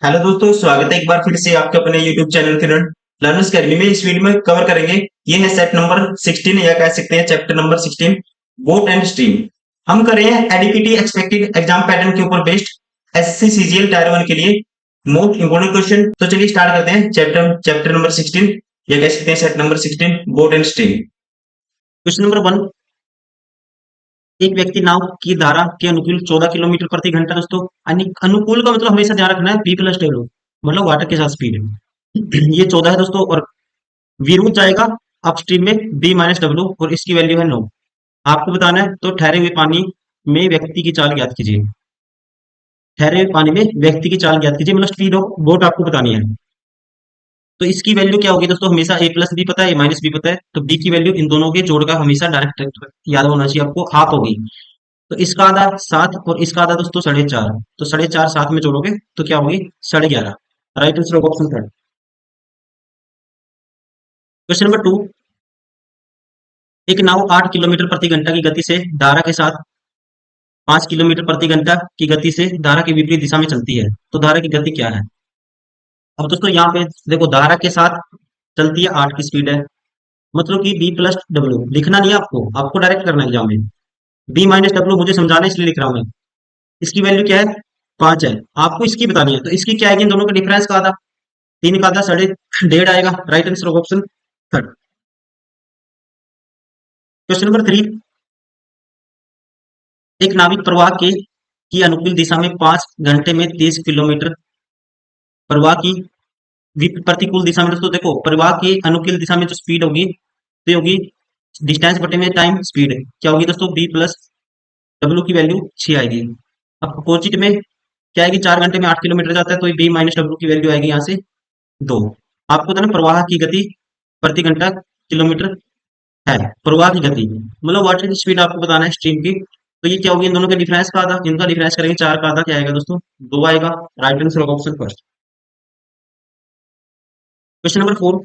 Hello दोस्तों, स्वागत है एक बार फिर से आपके अपने YouTube चैनल किरण लर्नर्स अकेडमी में। इस वीडियो में कवर करेंगे, ये है सेट नंबर 16 या कह सकते हैं chapter number 16, boat and stream. हम कर रहे हैं एडीपीटी एक्सपेक्टेड एग्जाम पैटर्न के ऊपर बेस्ड एसएससी सीजीएल टायर 1 के लिए मोस्ट इंपोर्टेंट क्वेश्चन। तो चलिए स्टार्ट करते हैं चैप्टर नंबर 16 या कह सकते हैं set number 16, boat and stream. Question number 1, एक व्यक्ति नाव की धारा के अनुकूल 14 किलोमीटर प्रति घंटा। दोस्तों अनुकूल का मतलब हमेशा ध्यान रखना है, बी प्लस डब्ल्यू मतलब वाटर के साथ स्पीड। ये 14 है दोस्तों, और विरुद्ध जाएगा अपस्ट्रीम में बी माइनस डब्ल्यू, और इसकी वैल्यू है 9। आपको बताना है, तो ठहरे हुए पानी में व्यक्ति की चाल ज्ञात कीजिए। ठहरे हुए पानी में व्यक्ति की चाल ज्ञात कीजिए, मतलब स्पीड ऑफ बोट आपको बतानी है। तो इसकी वैल्यू क्या होगी दोस्तों, हमेशा ए प्लस बी पता है, ए माइनस बी पता है, तो बी की वैल्यू इन दोनों के जोड़ का हमेशा डायरेक्ट याद होना चाहिए आपको, हाफ होगी। तो इसका आधा 7 और इसका आधा दोस्तों 4.5। तो 4.5 साथ में जोड़ोगे तो क्या होगी, 11.5। राइट आंसर होगा ऑप्शन थर्ड। क्वेश्चन नंबर 2, एक नाव 8 किलोमीटर प्रति घंटा की गति से धारा के साथ 5 किलोमीटर प्रति घंटा की गति से धारा की विपरीत दिशा में चलती है। तो धारा की गति क्या है। अब दोस्तों यहाँ पे देखो, धारा के साथ चलती है 8 की स्पीड है, मतलब कि बी प्लस डब्ल्यू लिखना नहीं है आपको, आपको डायरेक्ट करना है एग्जाम में। बी माइनस डब्ल्यू मुझे समझाना है इसलिए लिख रहा हूँ मैं। इसकी वैल्यू क्या है, 5 है। आपको इसकी बतानी है, तो इसकी क्या आएगी, इन दोनों का डिफरेंस का आधा, 3 का आधा 1.5 आएगा। राइट आंसर होगा ऑप्शन थर्ड। क्वेश्चन नंबर 3, एक नाविक प्रवाह के की अनुकूल दिशा में 5 घंटे में 30 किलोमीटर, प्रवाह की प्रतिकूल दिशा में दोस्तों देखो, प्रवाह की अनुकूल दिशा में जो स्पीड होगी तो होगी डिस्टेंस बटे में टाइम स्पीड, क्या होगी दोस्तों, बी प्लस डब्ल्यू की वैल्यू 6 आएगी। अब अपोजिट में क्या आएगी, 4 घंटे में 8 किलोमीटर जाता है, तो बी माइनस डब्ल्यू की वैल्यू आएगी यहाँ से 2। आपको तो ना प्रवाह की गति प्रति घंटा किलोमीटर है, प्रवाह की गति मतलब वाटर की स्पीड आपको बताना है स्ट्रीम की। तो ये क्या होगी, इन दोनों के डिफरेंस का आधा, इनका डिफरेंस करेंगे 4 का आधा क्या आएगा दोस्तों, 2 आएगा। राइट आंसर होगा ऑप्शन फर्स्ट। क्वेश्चन नंबर 4,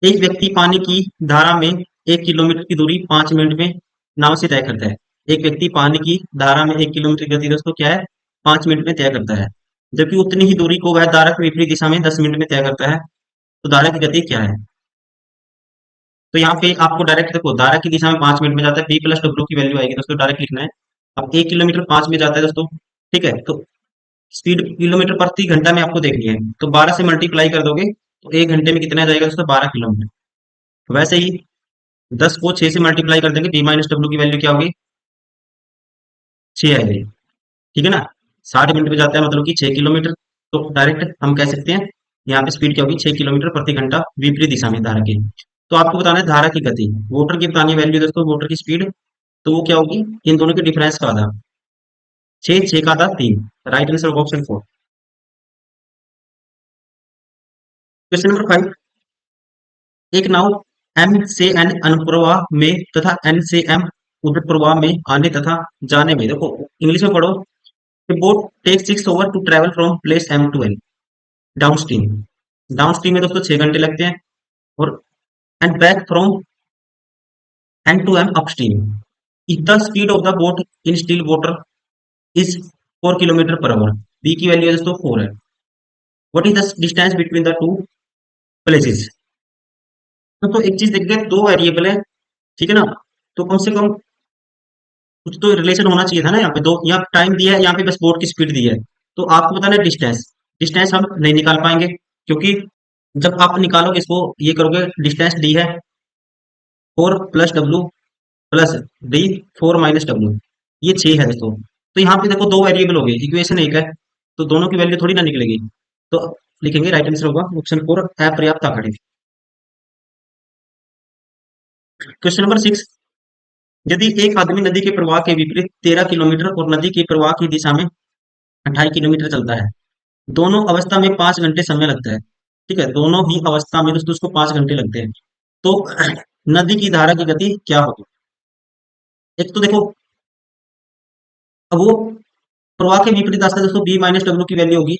एक व्यक्ति पानी की धारा में 1 किलोमीटर की दूरी 5 मिनट में नाव से तय करता है। एक व्यक्ति पानी की धारा में 1 किलोमीटर की गति दोस्तों क्या है, 5 मिनट में तय करता है, जबकि उतनी ही दूरी को वह धारा की विपरीत दिशा में 10 मिनट में तय करता है। तो धारा की गति क्या है। तो यहाँ पे आपको डायरेक्ट देखो, धारा की दिशा में 5 मिनट में जाता है, बी प्लस डब्ल्यू की वैल्यू आएगी दोस्तों, डायरेक्ट लिखना है। अब 1 किलोमीटर 5 में जाता है दोस्तों, ठीक है, तो स्पीड किलोमीटर प्रति घंटा में आपको देखनी है, तो 12 से मल्टीप्लाई कर दोगे तो 1 घंटे में कितना जाएगा दोस्तों, 12 किलोमीटर। वैसे ही 10 को 6 से मल्टीप्लाई कर देंगे, बी माइनस डब्ल्यू की वैल्यू क्या होगी, 6 आएगी। ठीक है ना, 60 मिनट में जाता है मतलब कि 6 किलोमीटर। तो डायरेक्ट हम कह सकते हैं यहाँ पे स्पीड क्या होगी, 6 किलोमीटर प्रति घंटा विपरीत दिशा में धारा की। तो आपको बताना है धारा की गति, वोटर की बतानी वैल्यू दोस्तों, वोटर की स्पीड। तो वो क्या होगी, इन दोनों के डिफरेंस का आधा, 6 का आधा 3। Right answer option 4। Question number 5, एक नाव एम से एन अनुप्रवाह में तथा एन से एम उधर प्रवाह में आने तथा जाने में, देखो इंग्लिश में पढ़ो, boat take 6 hour to travel from place M to N downstream. Downstream में दोस्तों 6 घंटे लगते हैं, और and back from N to M upstream. If the speed of the boat in still water is 4 kilometre per hour, B की value दोस्तों 4 है। What is the distance between the two places. तो एक चीज देखते हैं, दो वेरिएबल है, ठीक है ना, तो कम से कम कुछ तो रिलेशन होना चाहिए था ना। यहाँ पे दो, यहाँ टाइम दिया है, यहाँ पे बस बोट की स्पीड दी है। तो आपको बताना है डिस्टेंस। डिस्टेंस हम नहीं निकाल पाएंगे, क्योंकि जब आप निकालोगे इसको, ये करोगे, डिस्टेंस डी है 4 + डब्ल्यू +d 4 - डब्ल्यू, ये 6 है दोस्तों। तो यहाँ पे देखो दो वेरिएबल हो गए, इक्वेशन एक है, तो दोनों की वैल्यू थोड़ी ना निकलेगी। तो लिखेंगे राइट आंसर होगा ऑप्शन 4, अपर्याप्त आंकड़े। क्वेश्चन नंबर 6, यदि एक आदमी नदी के प्रवाह के विपरीत 13 किलोमीटर और नदी के प्रवाह की दिशा में 28 किलोमीटर चलता है, दोनों अवस्था में 5 घंटे समय लगता है। ठीक है, दोनों ही अवस्था में दोस्तों उसको 5 घंटे लगते हैं। तो नदी की धारा की गति क्या होगी। एक तो देखो, अब वो प्रवाह के विपरीत रास्ता दोस्तों, बी माइनस डब्ल्यू की वैल्यू होगी,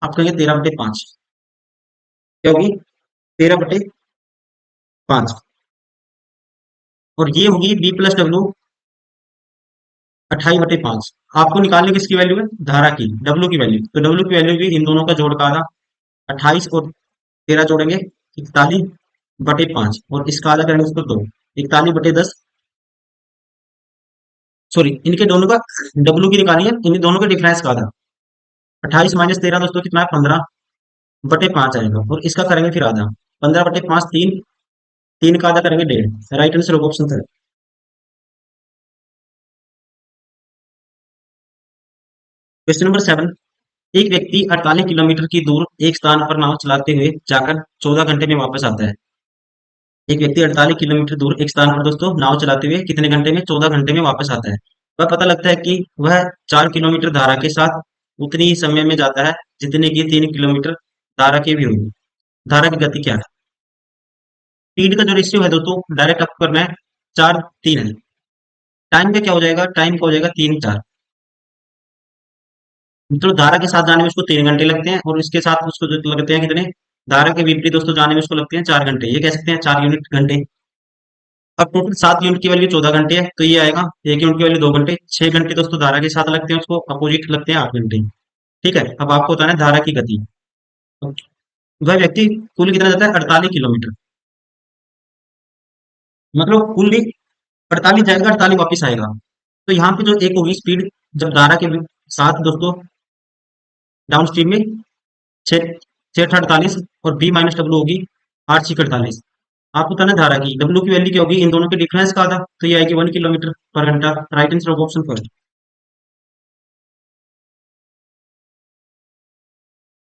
आप कहेंगे 13/5, क्या होगी, 13/5, और ये होगी बी प्लस डब्ल्यू 28/5 आपको निकालने किसकी वैल्यू है, धारा की, डब्ल्यू की वैल्यू। तो डब्ल्यू की वैल्यू भी इन दोनों का जोड़ का आधा, 28 और 13 जोड़ेंगे 41/5, और इसका आधा करेंगे उसको 2, 41/10, सॉरी इनके दोनों का डब्ल्यू की निकाली है, इन दोनों के डिफरेंस का आधा। 28 - 13 दोस्तों कितना है, 15/5 आएगा, और इसका करेंगे फिर आधा, 15/5 3, 3 का आधा करेंगे 1.5। राइट आंसर होगा ऑप्शन 3। क्वेश्चन नंबर 7, एक व्यक्ति 48 किलोमीटर की दूर एक स्थान पर नाव चलाते हुए जाकर 14 घंटे में वापस आता है। एक व्यक्ति 48 किलोमीटर दूर एक स्थान पर दोस्तों नाव चलाते हुए कितने घंटे में, 14 घंटे में वापस आता है। वह पता लगता है कि वह 4 किलोमीटर धारा के साथ उतनी ही समय में जाता है जितने की 3 किलोमीटर धारा की भी होगी। धारा की गति क्या है? स्पीड का जो रेशियो है दोस्तों डायरेक्ट आपको करना है, 4:3 है। टाइम का क्या हो जाएगा, टाइम का हो जाएगा 3:4। तो धारा के साथ जाने में उसको 3 घंटे लगते हैं, और इसके साथ उसको जो लगते हैं कितने, धारा के विपरीत दोस्तों जाने में उसको लगते हैं 4 घंटे। ये कह सकते हैं 4 यूनिट घंटे। अब टोटल 7 यूनिट की वैल्यू 14 घंटे है, तो ये आएगा 1 यूनिट की वैल्यू 2 घंटे, 6 घंटे दोस्तों धारा के साथ लगते हैं, उसको अपोजिट लगते हैं 8 घंटे। ठीक है, अब आपको बताना है धारा की गति। वह व्यक्ति कुल कितना जाता है, 48 किलोमीटर, मतलब कुल 48 जाएगा 48 वापिस आएगा। तो यहाँ पे जो एक होगी स्पीड, जब धारा के साथ दोस्तों डाउन स्ट्रीम में, छः, 6/48, और बी माइनस डब्ल्यू होगी 8/48। आपको बताना है धारा की, डब्ल्यू की वैल्यू क्या होगी, इन दोनों के डिफरेंस का आधा, तो ये आएगी 1 किलोमीटर पर घंटा। राइट आंसर होगा ऑप्शन फर्स्ट।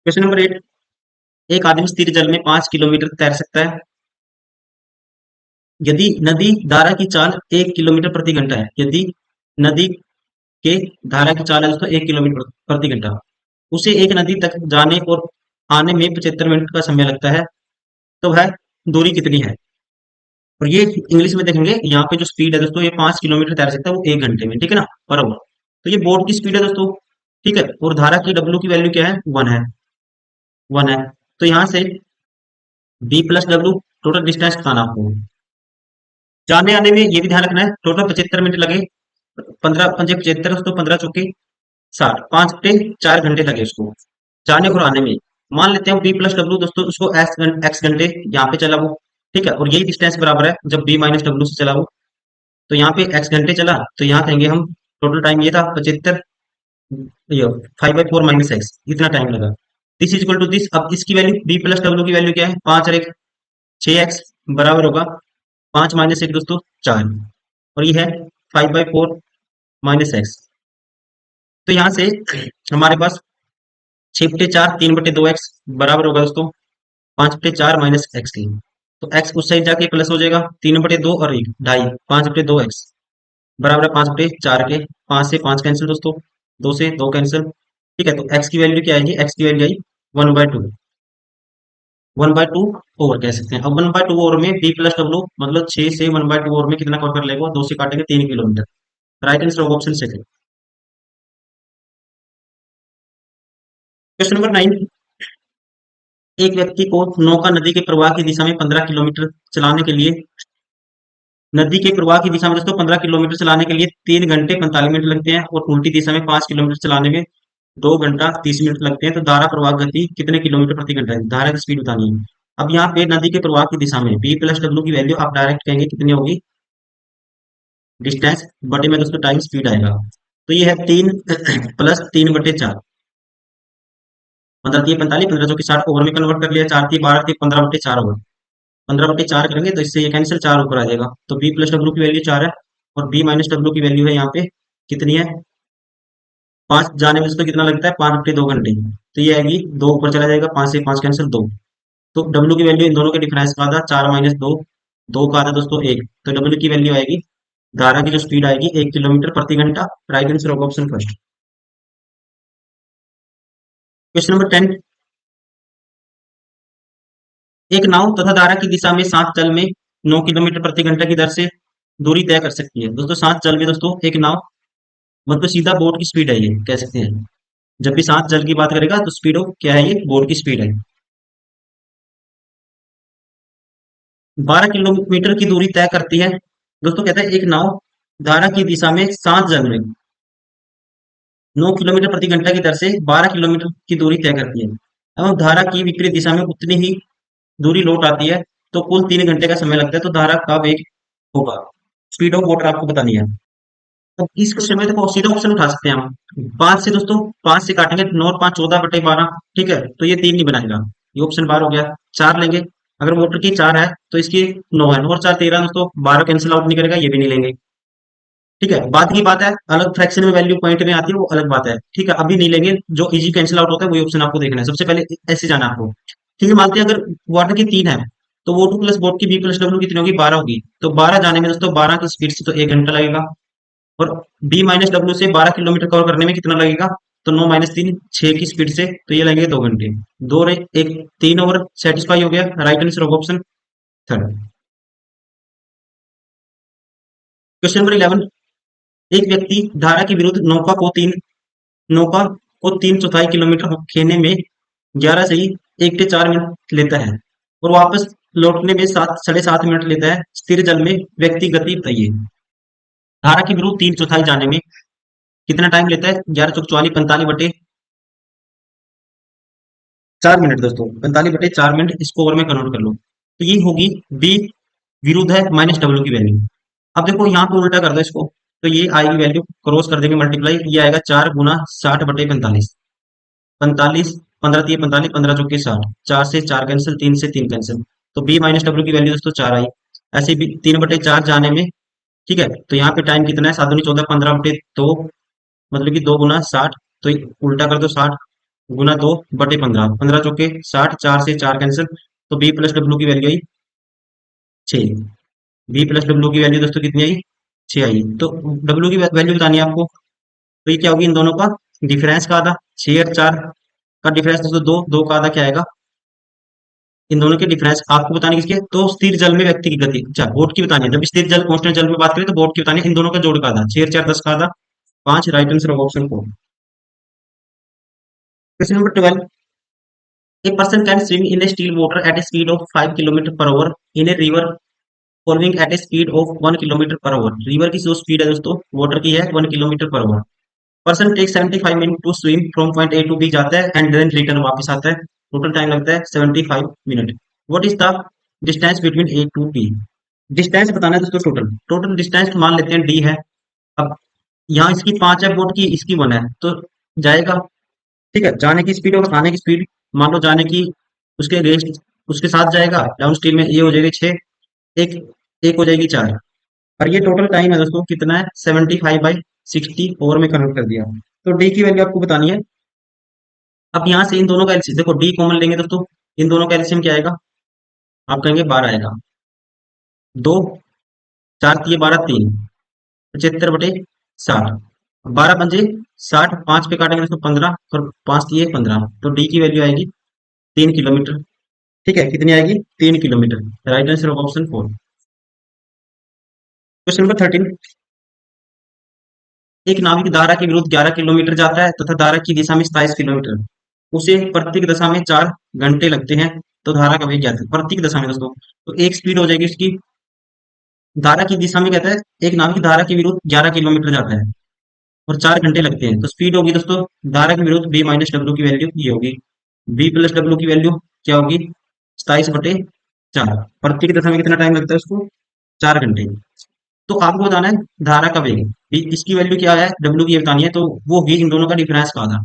क्वेश्चन नंबर 8, एक आदमी स्थिर जल में 5 किलोमीटर तैर सकता है यदि नदी धारा की चाल 1 किलोमीटर प्रति घंटा है। यदि नदी के धारा की चाल है दोस्तों 1 किलोमीटर प्रति घंटा, उसे एक नदी तक जाने और आने में 75 मिनट का समय लगता है, तो वह दूरी कितनी है? और ये इंग्लिश में देखेंगे, यहाँ पे जो स्पीड है दोस्तों, ये 5 किलोमीटर तैर सकता है वो 1 घंटे में, ठीक है ना, पर आवर। तो ये बोट की स्पीड है दोस्तों, ठीक है, और धारा की डब्ल्यू की वैल्यू क्या है, 1 है। तो यहाँ से B plus W, total distance बताना आपको। जाने आने में ये भी ध्यान रखना है, टोटल 75 मिनट लगे, 15 × 5 = 75 दोस्तों, 15 × 4 = 60, 5 × 4 घंटे लगे उसको जाने और आने में। मान लेते हैं बी प्लस डब्ल्यू दोस्तों, उसको एक्स घंटे यहाँ पे चला वो, ठीक है, और यही डिस्टेंस बराबर है जब बी माइनस डब्ल्यू से चला वो, तो यहाँ पे एक्स घंटे चला, तो यहाँ कहेंगे हम टोटल टाइम ये था 75, ये 5/4 - x, इतना टाइम लगा। This is equal to this, अब इसकी वैल्यू बी प्लस डब्ल्यू की वैल्यू क्या है, 5 और 1 6x, बराबर होगा 5 - 1 दोस्तों 4, और ये है 5/4 - x। तो यहाँ से हमारे पास 6/4 3/2x बराबर होगा दोस्तों 5/4 - x की। तो x उस साइड जाके प्लस हो जाएगा, 3/2 और 1 ढाई, 5/2x बराबर है 5/4 के। 5 से 5 कैंसिल दोस्तों, 2 से 2 कैंसिल, ठीक है, तो x की वैल्यू क्या आएगी, x की वैल्यू आई 1/2, 1/2 ओवर कह सकते हैं। अब 1/2 ओवर में बी प्लस डब्ल्यू, मतलब 6 से 1/2 ओवर में कितना कवर कर लेगा, 2 से काटेंगे 3 किलोमीटर। राइट आंसर होगा ऑप्शन सेकंड। क्वेश्चन नंबर 9, एक व्यक्ति को नौका नदी के प्रवाह की दिशा में 15 किलोमीटर चलाने के लिए, नदी के प्रवाह की दिशा में दोस्तों 15 किलोमीटर चलाने के लिए 3 घंटे 45 मिनट लगते हैं, और उल्टी दिशा में 5 किलोमीटर चलाने में 2 घंटा 30 मिनट लगते हैं। तो धारा प्रवाह गति कितने किलोमीटर प्रति घंटा है, धारा की स्पीड बतानी है। अब यहाँ पे नदी के प्रवाह की दिशा में बी प्लस डब्ल्यू की वैल्यू आप डायरेक्ट कहेंगे कितनी होगी, डिस्टेंस बटे में दोस्तों टाइम स्पीड आएगा। तो ये है 3 प्लस 3/4, 15×3 = 45, 15×4 = 60 ओवर में कन्वर्ट कर लिया, 4×3 = 12, 15/4 ओवर, 15/4 करेंगे तो इससे ये कैंसिल, 4 ऊपर आ जाएगा। तो बी प्लस डब्ल्यू की वैल्यू 4 है, और बी माइनस डब्ल्यू की वैल्यू है यहाँ पे कितनी है, 5 जाने में इसको कितना लगता है, 5/2 घंटे। तो ये आएगी 2 ऊपर चला जाएगा, 5 से 5 कैंसिल 2। तो डब्ल्यू की वैल्यू इन दोनों के डिफरेंस का आधा, 4 - 2, 2 का आधा दोस्तों 1, तो डब्ल्यू की वैल्यू आएगी, धारा की जो स्पीड आएगी 1 किलोमीटर प्रति घंटा। राइट आंसर होगा ऑप्शन फर्स्ट। क्वेश्चन नंबर 10, एक नाव तथा धारा की दिशा में 7 चल में 9 किलोमीटर प्रति घंटा की दर से दूरी तय कर सकती है। दोस्तों 7 चल में दोस्तों एक नाव, मतलब सीधा बोट की स्पीड है ये कह सकते हैं। जब भी 7 चल की बात करेगा तो स्पीड हो क्या है, ये बोट की स्पीड है। 12 किलोमीटर की दूरी तय करती है। दोस्तों कहता है एक नाव धारा की दिशा में 7 चल में 9 किलोमीटर प्रति घंटा की दर से 12 किलोमीटर की दूरी तय करती है एवं धारा की विपरीत दिशा में उतनी ही दूरी लौट आती है तो कुल 3 घंटे का समय लगता है। तो धारा का वेग होगा, स्पीड ऑफ वाटर आपको बतानी है। तो इस क्वेश्चन में देखो सीधा ऑप्शन उठा सकते हैं हम। 5 से काटेंगे, 9 और 5 14/12। ठीक है, तो ये 3 नहीं बनाएगा, ये ऑप्शन बार हो गया। 4 लेंगे, अगर वाटर की 4 है तो इसकी 9 है, 9 और 4 13 दोस्तों, 12 कैंसिल आउट नहीं करेगा, ये भी नहीं लेंगे। ठीक है, बात की बात है, अलग फ्रैक्शन में वैल्यू पॉइंट में आती है वो अलग बात है। ठीक है, अभी नहीं लेंगे, जो इजी कैंसिल आउट होता है वही ऑप्शन आपको देखना है। सबसे पहले ऐसे जाना है आपको। ठीक है, मानते हैं अगर वाटर की 3 है तो वो टू प्लस बोट की बी प्लस डब्ल्यू कितनी होगी, 12 होगी। तो 12 जाने में दोस्तों 12 की स्पीड से तो 1 घंटा लगेगा, और बी माइनस डब्ल्यू से 12 किलोमीटर कवर करने में कितना लगेगा, तो 9 - 3 6 की स्पीड से तो ये लगेंगे 2 घंटे। दो रे एक 3 ओवर सेटिस्फाई हो गया, राइट आंसर होगा ऑप्शन थर्ड। Question number 11। एक व्यक्ति धारा के विरुद्ध नौका को 3/4 किलोमीटर खेने में 11 से ही 1 से 4 मिनट लेता है और वापस लौटने में 7 - 7.5 मिनट लेता है। स्थिर जल में व्यक्ति गति बताइए। धारा के विरुद्ध 3/4 जाने में कितना टाइम लेता है, 11 × 4 = 44 45 बटे 4 मिनट दोस्तों, 45/4 मिनट, इसको ओवर में कन्वर्ट कर लो तो ये होगी बी विरुद्ध है माइनस डब्ल्यू की वैल्यू। अब देखो यहाँ पे उल्टा कर दो इसको, तो ये आएगी वैल्यू, क्रॉस कर देंगे मल्टीप्लाई, ये आएगा 4 × 60/45। 45, 15 × 3 = 45, 15 × 4 = 60, 4 से 4 कैंसिल, 3 से 3 कैंसिल, तो बी माइनस डब्ल्यू की वैल्यू दोस्तों 4 आई। ऐसे भी 3/4 जाने में, ठीक है, तो यहाँ पे टाइम कितना है, 7 दूनी 14, 15/2, मतलब कि 2 × 60, तो उल्टा कर दो, 60 × 2/15, 15 × 4 = 60, 4 से 4 कैंसिल, तो बी प्लस डब्ल्यू की वैल्यू आई 6। बी प्लस डब्ल्यू की वैल्यू दोस्तों कितनी आई, 6 आई। तो डब्ल्यू की वैल्यू बतानी है आपको, तो ये क्या होगी, इन दोनों का डिफरेंस का आधा, 6 और 4 का डिफरेंस दोस्तों 2, 2 का आधा क्या आएगा, इन दोनों के डिफरेंस आपको बतानी किसके, तो स्थिर जल में व्यक्ति की गति, अच्छा बोट की बतानी है। जब स्थिर जल कांस्टेंट जल में बात करें तो बोट की बतानी है, इन दोनों का जोड़ का आधा, 6 और 4 10 का आधा, 5, right answer of option 4। Question number 12। A person can swim in a still water at a speed of 5 kilometer per hour in a river following at a speed of 1 kilometer per hour। River की जो speed है दोस्तों water की है 1 kilometre per hour. Person take 75 minute to swim from point A to B, जाता है and then return वापस आता है, टोटल टाइम लगता है 75 minute. What is the distance between A to B. Distance बताना है दोस्तों, टोटल टोटल डिस्टेंस मान लेते हैं डी है। अब यहाँ इसकी 5 है बोट की, इसकी 1 है, तो जाएगा। ठीक है, जाने की स्पीड और आने की स्पीड, मान लो जाने की उसके अगेंस्ट उसके साथ जाएगा, डाउन स्ट्रीम में ये हो जाएगी 6, एक एक हो जाएगी 4, और ये टोटल टाइम है दोस्तों कितना है, 75/60 ओवर में कन्वर्ट कर दिया। तो डी की वैल्यू आपको बतानी है। अब यहाँ से इन दोनों का एलसीएम देखो, डी कॉमन लेंगे दोस्तों, इन दोनों का एलसीएम क्या आएगा, आप कहेंगे 12 आएगा। 2 4 3 12 3 75/60, 12 × 5 = 60, 5 पे काटेंगे दोस्तों 15, और 5 3 15, तो डी की वैल्यू आएगी 3 किलोमीटर। ठीक है, कितनी आएगी, 3 kilometre, right answer of option 4। Question number 13। एक नाविक धारा के विरुद्ध 11 किलोमीटर जाता है तथा धारा की दिशा में 27 किलोमीटर, उसे प्रत्येक दशा में 4 घंटे लगते हैं, तो धारा का वेग ज्ञात है। प्रत्येक दशा में दोस्तों, तो एक स्पीड हो जाएगी उसकी, धारा की दिशा में कहता है एक नाविक धारा के विरुद्ध 11 किलोमीटर जाता है और 4 घंटे लगते हैं, तो स्पीड होगी दोस्तों धारा के विरुद्ध बी माइनस डब्ल्यू की वैल्यू ये होगी, बी प्लस डब्ल्यू की वैल्यू क्या होगी, 27/4। प्रत्येक दशा में कितना टाइम लगता है उसको, 4 घंटे। तो आपको बताना है धारा का वेग, इसकी वैल्यू क्या है, डब्ल्यू की बतानी है, तो वो होगी इन दोनों का डिफरेंस का आधा,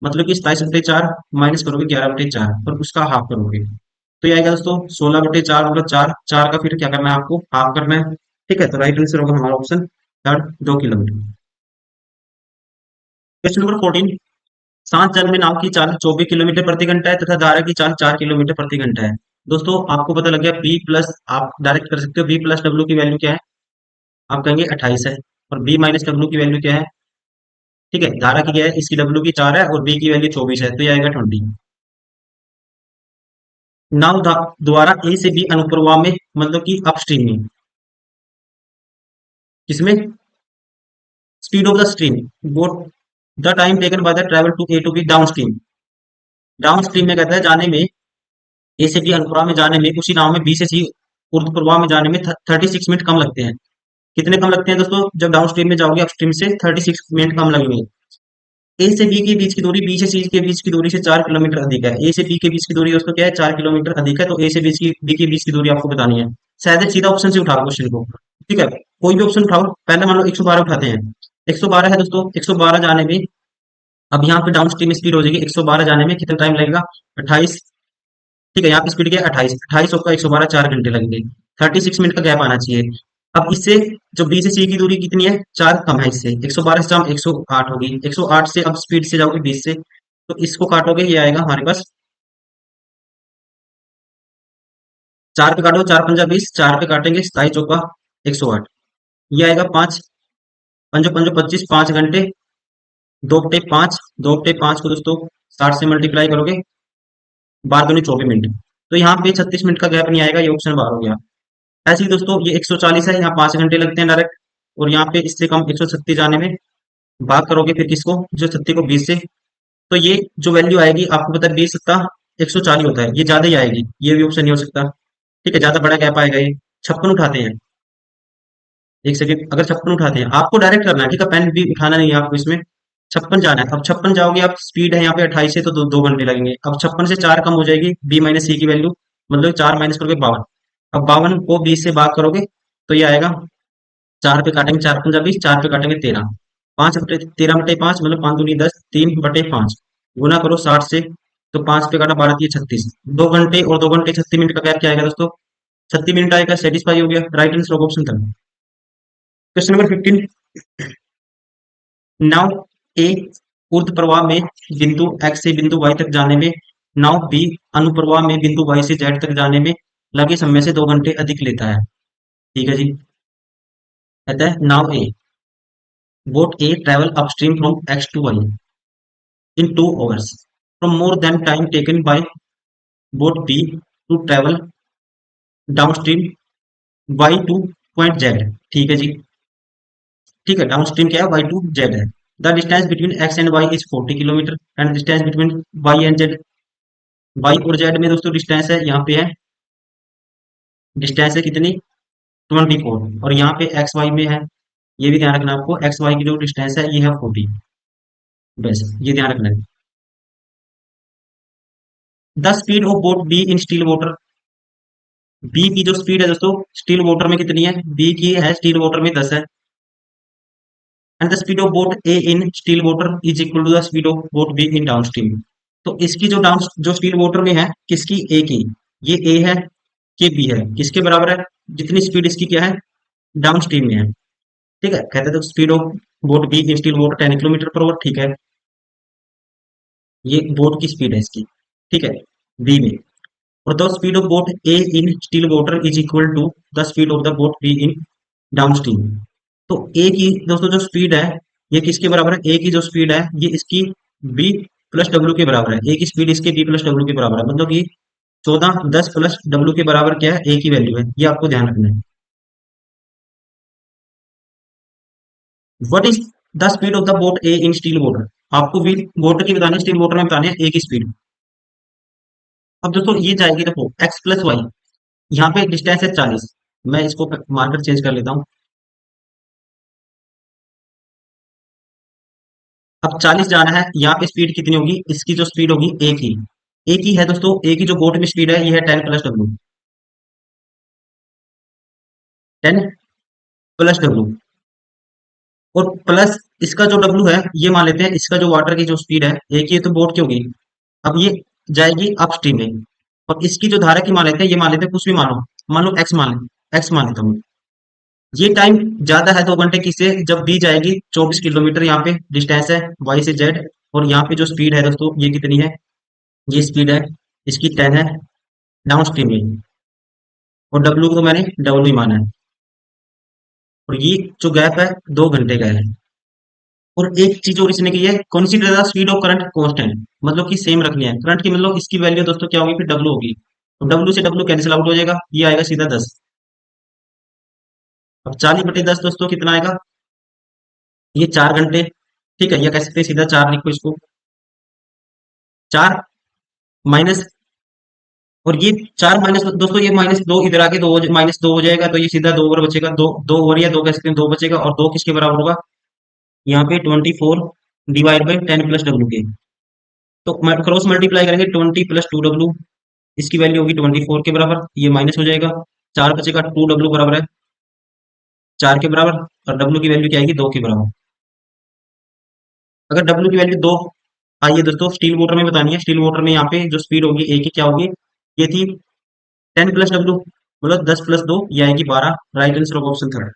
मतलब कि 27/4 माइनस करोगे 11/4 और उसका हाफ करोगे, तो ये आएगा दोस्तों 16/4 मतलब 4, 4 का फिर क्या करना है आपको, हाफ करना है। ठीक है, तो राइट आंसर होगा हमारा option third, 2 kilometre. Question number 14। शांत जल में नाव की चाल 24 किलोमीटर प्रति घंटा है तथा धारा की चाल 4 किलोमीटर प्रति घंटा है। दोस्तों आपको पता लग गया बी प्लस, आप डायरेक्ट कर सकते हो, बी प्लस डब्ल्यू की वैल्यू क्या है, आप कहेंगे 28 है, और बी माइनस डब्ल्यू की वैल्यू क्या है, ठीक है, धारा की क्या है, इसकी डब्ल्यू की 4 है और बी की वैल्यू 24 है, तो ये आएगा 20। नाव द्वारा ए से बी अनुप्रवाह में, मतलब कि अपस्ट्रीम में, किसमें, स्पीड ऑफ द स्ट्रीम, वो the time taken by the travel to A to B downstream. Downstream में कहता है जाने में, ए से बी अनुप्रवाह में जाने में, उसी नाव में बी से सी ऊर्ध्व प्रवाह में जाने में 36 मिनट कम लगते हैं। कितने कम लगते हैं दोस्तों, जब डाउन स्ट्रीम में जाओगे अपस्ट्रीम से 36 मिनट कम लगेंगे। ए से बी के बीच की दूरी बी से सी के बीच की दूरी से 4 किलोमीटर अधिक है। ए से बी के बीच की दूरी दोस्तों क्या है, 4 किलोमीटर अधिक है। तो ए से बी के बीच की दूरी आपको बतानी है। शायद सीधा ऑप्शन से उठाओ क्वेश्चन को, ठीक है, कोई भी ऑप्शन उठाओ। पहले मान लो 112 उठाते हैं। 112 है दोस्तों, 112 जाने में, अब यहाँ पे डाउन स्ट्रीम स्पीड हो जाएगी 112 जाने में कितना टाइम लगेगा, 28। ठीक है, यहाँ पे स्पीड क्या है 28, 28 होगा 112, 4 घंटे लगेंगे। 36 मिनट का गैप आना चाहिए। अब इससे जो बी से सी की दूरी कितनी है, 4 कम है इससे, 112 से हम 108 होगी, 108 से अब स्पीड से जाओगे 20 से, तो इसको काटोगे ये आएगा हमारे पास, 4 पे काटो, 4 पंजा 20, 4 पे काटेंगे 27 चौका 108, ये आएगा 5, पंजो पंजो 25, 5 घंटे, 2 बटे 5, 2 बटे 5 को दोस्तों 60 से मल्टीप्लाई करोगे, 12 दूनी 24 मिनट। तो यहाँ पे 36 मिनट का गैप नहीं आएगा, ये ऑप्शन बाहर हो गया। ऐसे ही दोस्तों ये 140 है, यहाँ 5 घंटे लगते हैं डायरेक्ट, और यहाँ पे इससे कम 136 जाने में, भाग करोगे फिर किसको, जो 36 को 20 से, तो ये जो वैल्यू आएगी आपको पता है 20 सत्ता 140 होता है, ये ज्यादा ही आएगी, ये भी ऑप्शन नहीं हो सकता। ठीक है, ज्यादा बड़ा गैप आएगा ये। 56 उठाते हैं, एक सेकंड, अगर 56 उठाते हैं आपको डायरेक्ट करना है, ठीक है, पेन भी उठाना नहीं है आपको इसमें। 56 जाना है, अब 56 जाओगे आप, स्पीड है यहाँ पे 28 से, तो 2 घंटे लगेंगे। अब 56 से 4 कम हो जाएगी बी माइनस सी की वैल्यू, मतलब 4 माइनस करोगे 52। अब 52 को 20 से भाग करोगे तो ये आएगा, 4 पे काटेंगे 4 पंजा 20, 4 पे काटेंगे 13, 5 बटे 13 बटे 5 मतलब 5 दूनी 10, 3 बटे 5 गुना करो 60 से, तो 5 पे काटा 12 36, 2 घंटे और 2 घंटे 36 मिनट का गैप क्या आएगा दोस्तों, 36 मिनट आएगा, सेटिस्फाई हो गया, राइट आंसर ऑप्शन था। क्वेश्चन नंबर 15, नाव ए ऊर्ध्व प्रवाह में बिंदु एक्स से बिंदु वाई तक जाने में, नाव बी अनुप्रवाह में बिंदु वाई से जेड तक जाने में लगे समय से 2 घंटे अधिक लेता है। ठीक है जी, कहता है नाव a, boat a travel upstream from X to Y in 2 hours from more than time taken by boat B to travel downstream y to point Z। ठीक है जी, ठीक है, डाउनस्ट्रीम क्या है, y टू Z है। The distance between x and y is 40 kilometre, and distance between y and Z, y और Z में दोस्तों डिस्टेंस है, यहाँ पे है डिस्टेंस है कितनी 24, और यहाँ पे एक्स वाई में है, ये भी ध्यान रखना आपको, एक्स वाई की जो डिस्टेंस है ये है 40, बस ये ध्यान रखना है। The speed of boat B in still water, B की जो स्पीड है दोस्तों स्टील वाटर में कितनी है, बी की है स्टील वाटर में 10 है, and the speed of boat A in still water is equal to the speed of boat B in downstream. तो इसकी जो स्टील वाटर में है किसकी, ए की, ये ए है, के बी है, किसके बराबर है, जितनी स्पीड इसकी क्या है डाउन स्ट्रीम में है। ठीक है, कहते हैं तो speed of boat B in still water 10 kilometre per our, ठीक है, ये बोट की स्पीड है इसकी, ठीक है, बी में। और the speed of boat A in still water is equal to the speed of the boat B in downstream. तो ए की दोस्तों जो स्पीड है ये किसके बराबर है, ए की जो स्पीड है ये इसकी बी प्लस डब्ल्यू के बराबर है, ए की स्पीड इसके बी प्लस डब्ल्यू के बराबर है, मतलब कि 14 10 प्लस डब्ल्यू के बराबर क्या है, ए की वैल्यू है, ये आपको ध्यान रखना है। What is the speed of the boat A in still water, आपको भी बोट की बतानी है, स्टील वाटर में बतानी है ए की स्पीड। अब दोस्तों ये जाएगी, देखो एक्स प्लस वाई, यहाँ पे डिस्टेंस है 40, मैं इसको मार्कर चेंज कर लेता हूँ। अब 40 जाना है, यहाँ पे स्पीड कितनी होगी, इसकी जो स्पीड होगी ए की, ए की है दोस्तों, ए की जो बोट में स्पीड है ये है 10 प्लस डब्ल्यू, 10 प्लस डब्ल्यू, और प्लस इसका जो डब्ल्यू है ये मान लेते हैं, इसका जो वाटर की जो स्पीड है ए की, ये तो बोट की होगी, अब ये जाएगी अप स्ट्रीम में, और इसकी जो धारा की मान लेते हैं, ये मान लेते हैं कुछ भी मानो, मान लो एक्स मान ले, एक्स मान लेता हूँ। ये टाइम ज्यादा है 2 घंटे की से, जब बी जाएगी 24 किलोमीटर, यहाँ पे डिस्टेंस है वाई से जेड, और यहाँ पे जो स्पीड है दोस्तों ये कितनी है, ये स्पीड है इसकी 10 है डाउन स्ट्रीम में, और डब्ल्यू को तो मैंने डब्ल्यू ही माना है, और ये जो गैप है 2 घंटे का है। और एक चीज और इसने की है, consider the speed of current constant, मतलब कि सेम रखनी है करंट की, मतलब इसकी वैल्यू दोस्तों क्या होगी, फिर डब्ल्यू होगी, तो डब्ल्यू से डब्ल्यू कैंसिल आउट हो जाएगा, ये आएगा सीधा 10। अब 40 बटे 10 दोस्तों कितना आएगा, ये 4 घंटे, ठीक है, या कह सकते हैं सीधा 4 लिखो इसको, 4 माइनस, और ये 4 माइनस दोस्तों, ये -2 इधर आके -2 हो जाएगा, तो ये सीधा 2 ओवर बचेगा, 2 2 ओवर या 2 कह सकते हैं 2 बचेगा, और 2 किसके बराबर होगा, यहाँ पे 24 डिवाइड बाई 10 प्लस डब्ल्यू के। तो क्रॉस मल्टीप्लाई करेंगे 20 प्लस 2 डब्ल्यू, इसकी वैल्यू होगी 24 के बराबर, ये माइनस हो जाएगा, 4 बचेगा, 2 डब्ल्यू बराबर है 4 के बराबर, और डब्ल्यू की वैल्यू क्या आएगी 2 के बराबर। अगर डब्ल्यू की वैल्यू 2 आइए दोस्तों स्टील मोटर में बतानी है। स्टील मोटर में यहाँ पे जो स्पीड होगी ए की क्या होगी, ये थी 10 प्लस डब्ल्यू, मतलब 10 प्लस 2 ये आएगी 12। Right answer of option third.